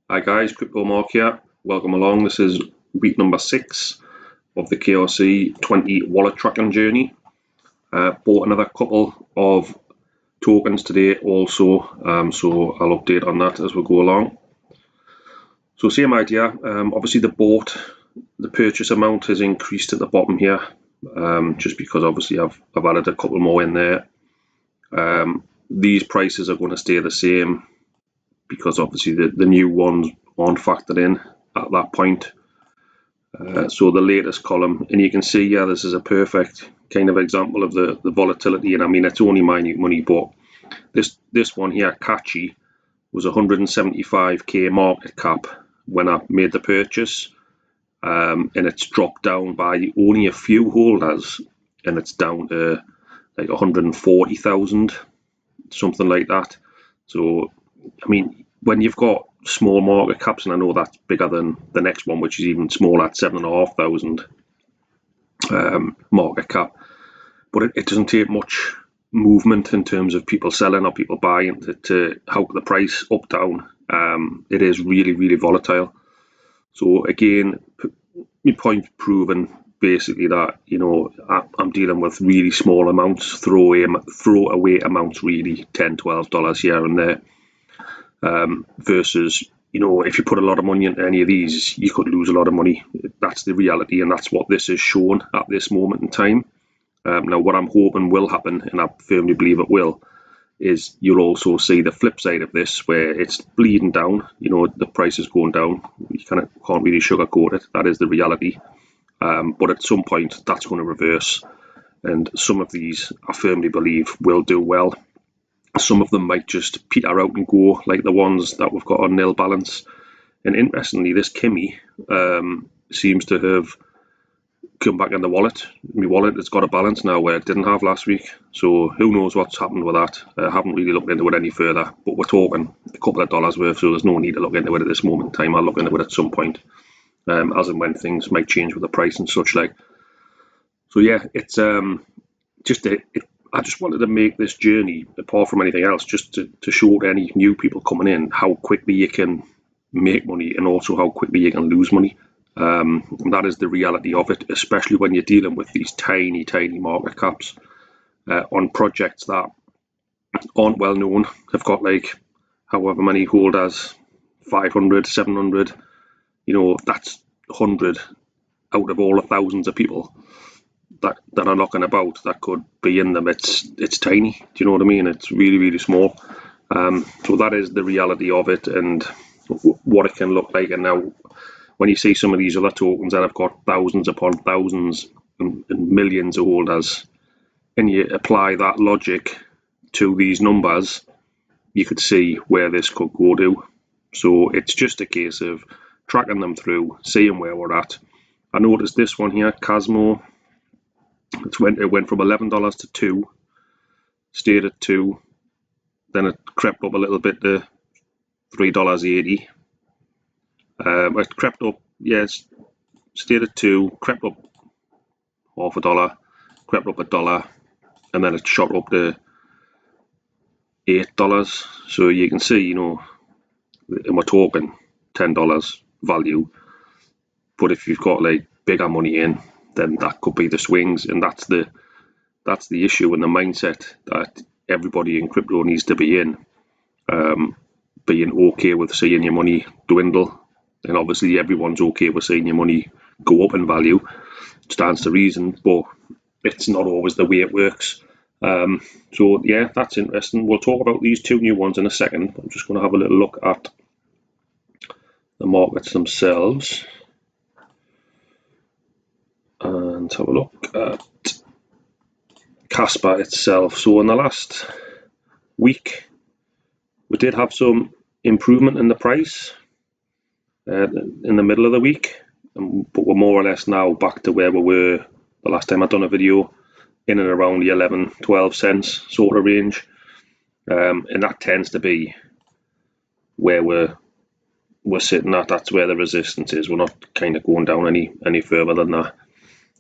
Hi guys, Crypto Mark here. Welcome along. This is week number 6 of the KRC20 wallet tracking journey. Bought another couple of tokens today also, so I'll update on that as we go along. So same idea, obviously the purchase amount has increased at the bottom here, just because obviously I've added a couple more in there. These prices are going to stay the same, because obviously the new ones aren't factored in at that point. So the latest column, and you can see, yeah, this is a perfect kind of example of the volatility. And I mean, it's only minute money, but this one here, Kachi, was 175k market cap when I made the purchase, and it's dropped down by only a few holders, and it's down to like 140,000, something like that. So I mean, when you've got small market caps, and I know that's bigger than the next one, which is even smaller at 7,500 market cap, but it doesn't take much movement in terms of people selling or people buying to help the price up, down. It is really, really volatile. So again, my point proven, basically, that, you know, I'm dealing with really small amounts, throw away amounts, really, $10-12 here and there. Versus, you know, if you put a lot of money into any of these, you could lose a lot of money. That's the reality, and that's what this is shown at this moment in time. Now, what I'm hoping will happen, and I firmly believe it will, is you'll also see the flip side of this, where it's bleeding down. You know, the price is going down. You can't really sugarcoat it. That is the reality. But at some point, that's going to reverse, and some of these, I firmly believe, will do well. Some of them might just peter out and go, like the ones that we've got on nil balance. And interestingly, this Kimmy seems to have come back in the wallet. My wallet has got a balance now where it didn't have last week. So who knows what's happened with that. I haven't really looked into it any further, but we're talking a couple of dollars worth, so there's no need to look into it at this moment in time. I'll look into it at some point, as and when things might change with the price and such like. So yeah, it's I just wanted to make this journey, apart from anything else, just to show to any new people coming in how quickly you can make money, and also how quickly you can lose money. And that is the reality of it, especially when you're dealing with these tiny market caps on projects that aren't well known. Have got like however many holders, 500, 700. You know, that's 100 out of all the thousands of people that are knocking about that could be in them. It's tiny. Do you know what I mean? It's really, really small. So that is the reality of it, and what it can look like. And now, when you see some of these other tokens that have got thousands upon thousands and millions of holders, and you apply that logic to these numbers, you could see where this could go to. So it's just a case of tracking them through, seeing where we're at. I noticed this one here, Cosmo. It went from $11 to $2, stayed at $2, then it crept up a little bit to $3.80. It crept up, yes, stayed at $2, crept up half a dollar, crept up $1, and then it shot up to $8. So you can see, you know, and we're talking $10 value. But if you've got like bigger money in, then that could be the swings, and that's the issue and the mindset that everybody in crypto needs to be in. Being okay with seeing your money dwindle, and obviously everyone's okay with seeing your money go up in value. Stands to reason, but it's not always the way it works. So yeah, that's interesting. We'll talk about these two new ones in a second. I'm just going to have a little look at the markets themselves and have a look at Kaspa itself. So in the last week, we did have some improvement in the price in the middle of the week, but we're more or less now back to where we were the last time I'd done a video, in and around the 11-12 cents sort of range, and that tends to be where we're sitting at. That's where the resistance is. We're not kind of going down any further than that.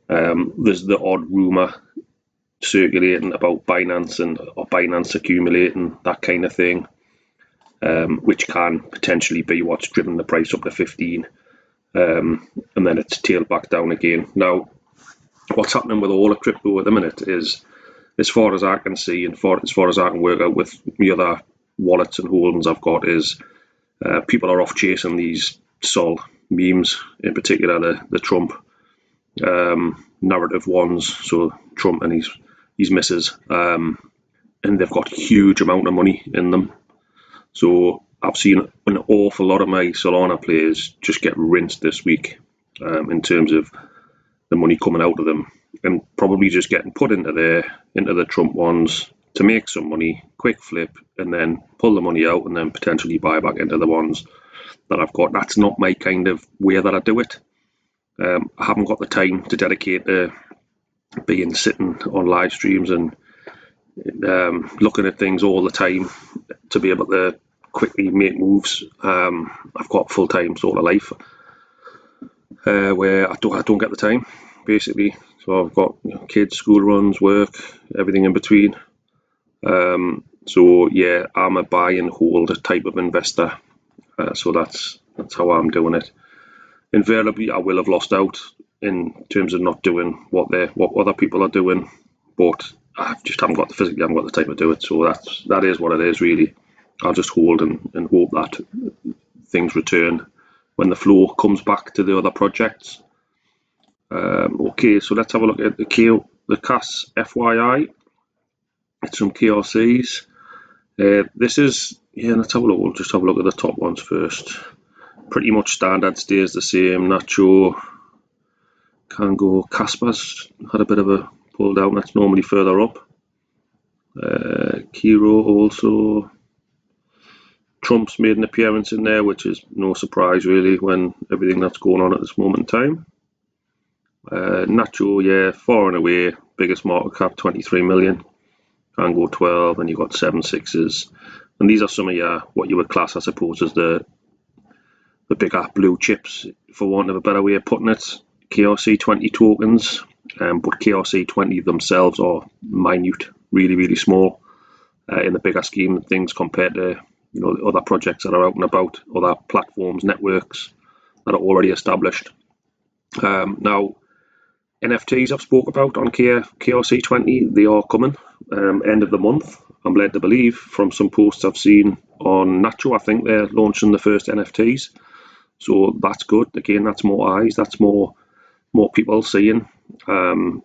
There's the odd rumor circulating about Binance or Binance accumulating, that kind of thing. which can potentially be what's driven the price up to 15, and then it's tailed back down again. Now, what's happening with all of crypto at the minute is, as far as I can see, and as far as I can work out with the other wallets and holdings I've got, is people are off chasing these Sol memes, in particular the Trump narrative ones, so Trump and his missus, and they've got a huge amount of money in them. So I've seen an awful lot of my Solana players just get rinsed this week in terms of the money coming out of them, and probably just getting put into the Trump ones to make some money, quick flip, and then pull the money out and then potentially buy back into the ones that I've got. That's not my kind of way that I do it. I haven't got the time to dedicate to sitting on live streams and looking at things all the time to be able to quickly make moves. I've got a full-time sort of life where I don't get the time, basically. So I've got kids, school runs, work, everything in between. So yeah, I'm a buy and hold type of investor. So that's how I'm doing it. Invariably, I will have lost out in terms of not doing what other people are doing, but I just haven't got the time to do it. So that is what it is, really. I'll just hold and hope that things return when the flow comes back to the other projects. Okay, so let's have a look at the Kas FYI. It's some KRCs. This is, let's have a look. We'll just have a look at the top ones first. Pretty much standard, stays the same. Nacho can go. Kaspa's had a bit of a pull down. That's normally further up. Kiro also. Trump's made an appearance in there, which is no surprise really when everything that's going on at this moment in time. Nacho, yeah, far and away biggest market cap, 23 million. Can go 12, and you've got 7 6s. And these are some of your what you would class, I suppose, as the bigger blue chips, for want of a better way of putting it. KRC20 tokens, but KRC20 themselves are minute, really, really small in the bigger scheme of things compared to the other projects that are out and about, other platforms, networks that are already established. Now, NFTs I've spoke about on KRC20, they are coming end of the month. I'm led to believe from some posts I've seen on Nacho, I think they're launching the first NFTs. So that's good. Again, that's more eyes, that's more people seeing. And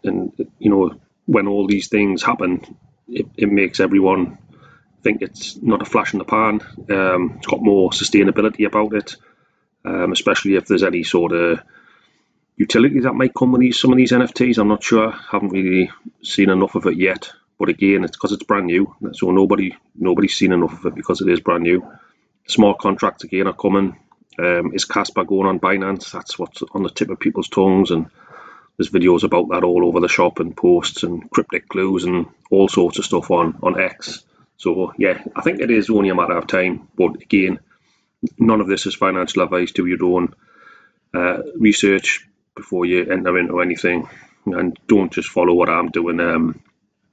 when all these things happen, it makes everyone think it's not a flash in the pan. It's got more sustainability about it, especially if there's any sort of utility that might come with some of these NFTs. I'm not sure. Haven't really seen enough of it yet. But again, it's because it's brand new, so nobody's seen enough of it because it is brand new. Smart contracts again are coming. Is Kaspa going on Binance? That's what's on the tip of people's tongues, and there's videos about that all over the shop, and posts and cryptic clues and all sorts of stuff on X. So yeah, I think it is only a matter of time. But again, none of this is financial advice. Do your own research before you enter into anything, and don't just follow what I'm doing.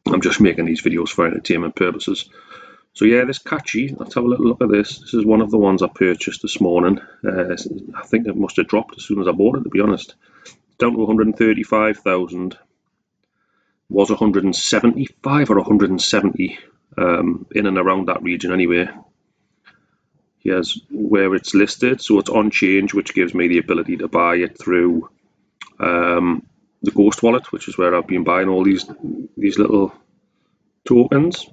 I'm just making these videos for entertainment purposes. So yeah, this Kachi, let's have a little look at this. This is one of the ones I purchased this morning. I think it must have dropped as soon as I bought it, to be honest. Down to 135,000. Was 175 or 170, in and around that region anyway. Here's where it's listed. So it's on change, which gives me the ability to buy it through the Ghost wallet, which is where I've been buying all these little tokens.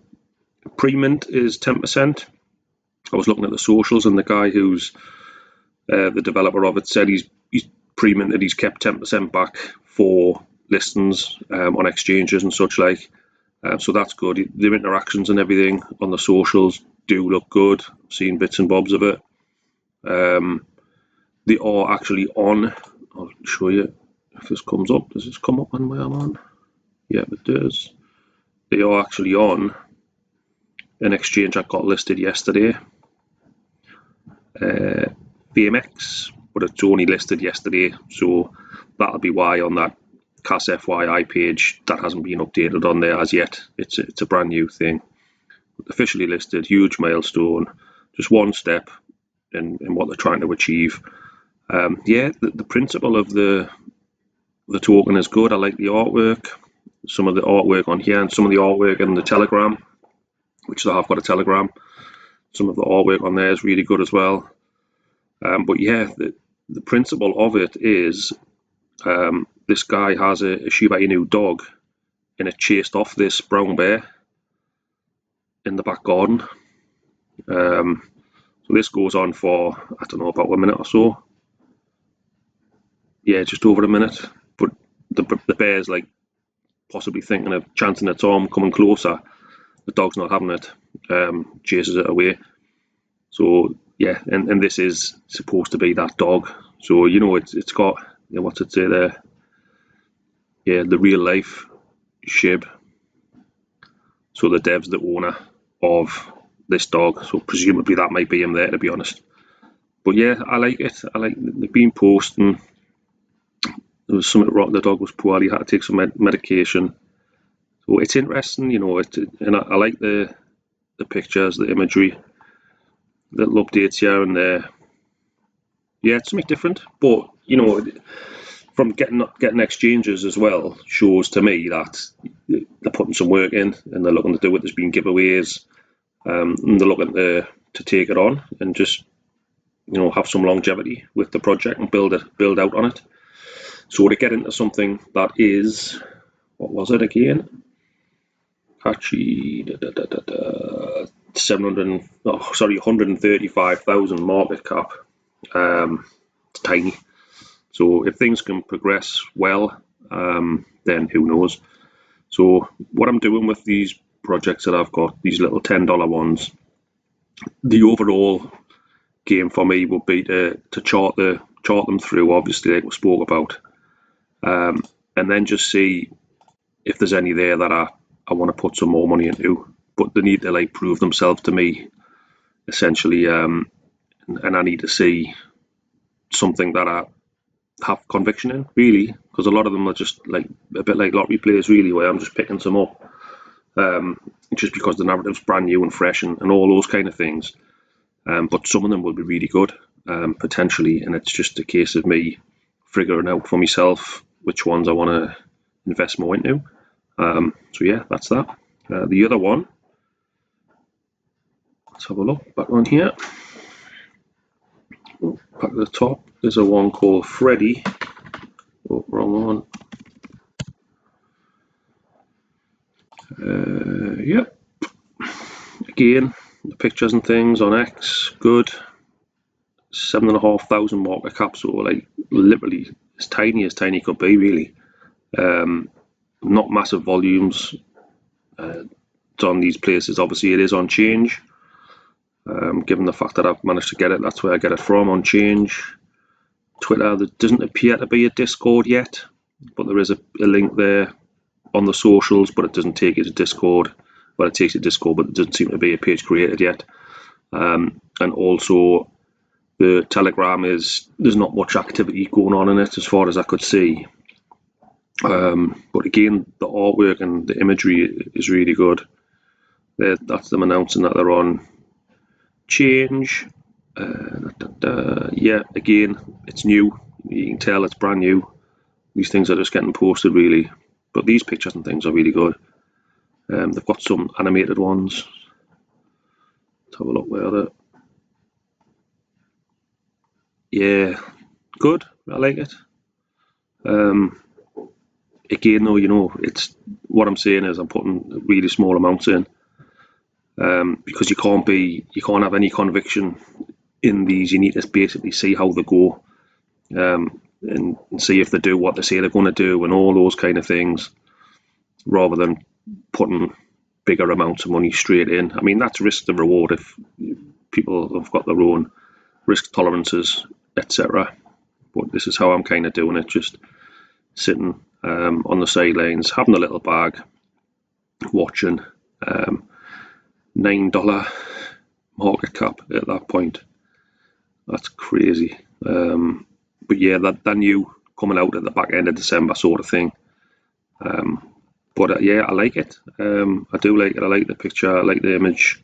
Pre-mint is 10%. I was looking at the socials, and the guy who's the developer of it said he's pre-minted, he's kept 10% back for listings on exchanges and such like. So that's good. Their interactions and everything on the socials do look good. I've seen bits and bobs of it. They are actually on. I'll show you if this comes up. Does this come up on where I'm on? Yeah, it does. They are actually on an exchange that got listed yesterday, BMX, but it's only listed yesterday, so that'll be why on that Kas FYI page that hasn't been updated on there as yet. It's a brand new thing, officially listed, huge milestone. just one step in what they're trying to achieve. Yeah, the principle of the token is good. I like the artwork, some of the artwork on here, and some of the artwork in the Telegram, which I have got a Telegram. Some of the artwork on there is really good as well. But yeah, the principle of it is this guy has a Shiba Inu dog, and it chased off this brown bear in the back garden. So this goes on for, I don't know, about a minute or so. Yeah, just over a minute. But the bear's like possibly thinking of chancing its arm, coming closer. The dog's not having it, chases it away. So yeah, and this is supposed to be that dog. So you know, it's got, you know, what's it say there? Yeah, the real life Shib. So the dev's the owner of this dog. So presumably that might be him there, to be honest. But yeah, I like it. I like they've been posting. There was something wrong. The dog was poorly. Had to take some medication. So it's interesting, you know. And I like the pictures, the imagery, little updates here and there. Yeah, it's something different. But you know, from getting exchanges as well shows to me that they're putting some work in and they're looking to do it. There's been giveaways, and they're looking to take it on and just, you know, have some longevity with the project and build out on it. So to get into something that is, what was it again? Kachi, 135,000 market cap. It's tiny. So if things can progress well, then who knows? So what I'm doing with these projects that I've got, these little $10 ones, the overall game for me would be to chart them through, obviously, like we spoke about, and then just see if there's any there that I want to put some more money into, but they need to like prove themselves to me, essentially, and I need to see something that I have conviction in, really, because a lot of them are just like a bit like lottery players, really, where I'm just picking some up, just because the narrative's brand new and fresh and all those kind of things. But some of them will be really good, potentially, and it's just a case of me figuring out for myself which ones I want to invest more into. So yeah, that's that. The other one, let's have a look back on here. Oh, back at the top, there's a one called Fredy. Oh, wrong one. Yep. Again, the pictures and things on X, good. 7,500 market cap, so like literally as tiny could be, really. Not massive volumes. It's on these places. Obviously, it is on Change. Given the fact that I've managed to get it, that's where I get it from, on Change. Twitter, there doesn't appear to be a Discord yet, but there is a link there on the socials, but it doesn't take you to Discord. Well, it takes you to Discord, but there doesn't seem to be a page created yet. And also, the Telegram there's not much activity going on in it as far as I could see. But again, the artwork and the imagery is really good. That's them announcing that they're on Change. Yeah, again, it's new. You can tell it's brand new. These things are just getting posted, really. But these pictures and things are really good. They've got some animated ones. Let's have a look where they're. Yeah, good. I like it. Again, though, you know, it's what I'm saying is I'm putting really small amounts in, because you can't have any conviction in these. You need to basically see how they go, and see if they do what they say they're going to do and all those kind of things, rather than putting bigger amounts of money straight in. I mean, that's risk to reward if people have got their own risk tolerances, etc. But this is how I'm kind of doing it, just sitting on the sidelines, having a little bag, watching. $9 market cap at that point. That's crazy. But yeah, that new coming out at the back end of December sort of thing. But yeah, I like it. I do like it. I like the picture. I like the image.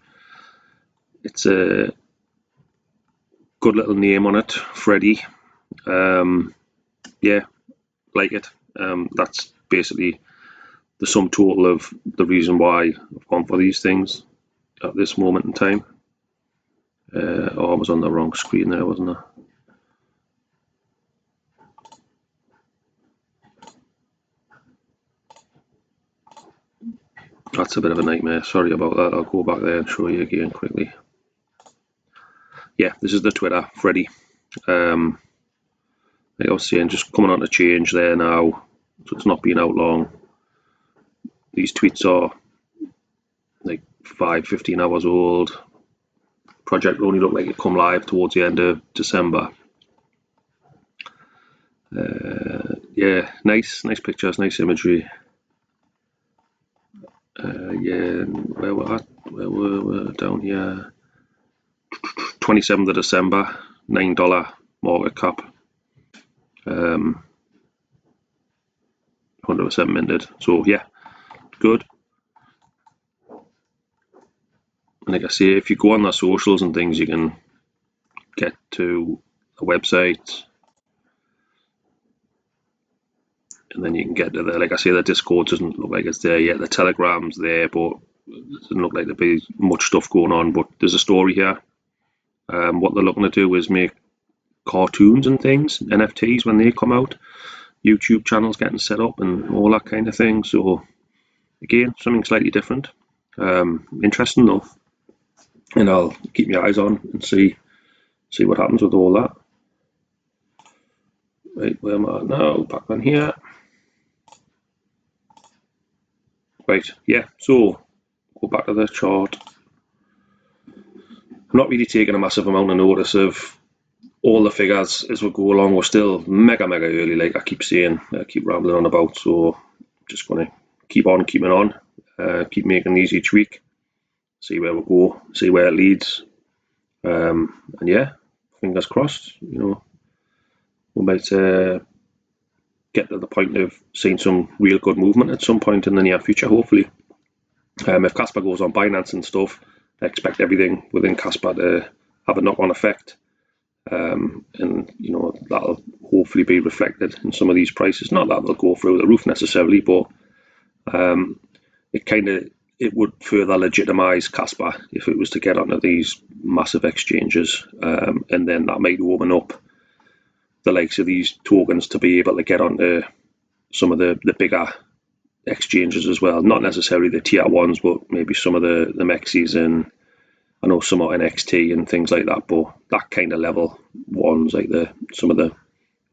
It's Good little name on it, Fredy. Yeah, like it. That's basically the sum total of the reason why I've gone for these things at this moment in time. Oh, I was on the wrong screen there, wasn't I? That's a bit of a nightmare. Sorry about that. I'll go back there and show you again quickly. Yeah, this is the Twitter, Fredy. Like I was saying, just coming on to change there now, so it's not been out long. These tweets are like 15 hours old. Project only looked like it come live towards the end of December. Yeah, nice pictures, nice imagery. Yeah, where we're down here. 27th of December, $9 market cap. 100% minted. So yeah, good. And like I say, if you go on their socials and things, you can get to a website, and then you can get to the, like I say, the Discord doesn't look like it's there yet. The Telegram's there, but it doesn't look like there'll be much stuff going on. But there's a story here. What they're looking to do is make cartoons and things, NFTs, when they come out. YouTube channels getting set up and all that kind of thing. So again, something slightly different. Interesting though, and I'll keep my eyes on and see what happens with all that. Right, where am I now? Back on here. Right, yeah. So go back to the chart. I'm not really taking a massive amount of notice of all the figures as we go along. We're still mega early, like I keep saying, keep rambling on about. So I'm just going to keep on keeping on, keep making these each week, see where we go, see where it leads, and yeah, fingers crossed. You know, we might get to the point of seeing some real good movement at some point in the near future, hopefully. If Kaspa goes on Binance and stuff, I expect everything within Kaspa to have a knock-on effect. And you know, that'll hopefully be reflected in some of these prices. Not that they'll go through the roof necessarily, but it would further legitimize Kaspa if it was to get onto these massive exchanges, and then that might open up the likes of these tokens to be able to get onto some of the bigger exchanges as well. Not necessarily the tier ones, but maybe some of the Mexis, and I know some are NXT and things like that, but that kind of level ones, like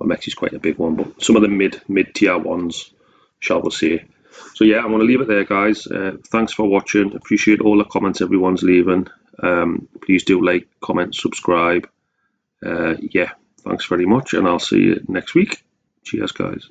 Mexi's quite a big one, but some of the mid tier ones, shall we say. So yeah, I'm going to leave it there, guys. Thanks for watching. Appreciate all the comments everyone's leaving. Please do like, comment, subscribe. Yeah, thanks very much, and I'll see you next week. Cheers, guys.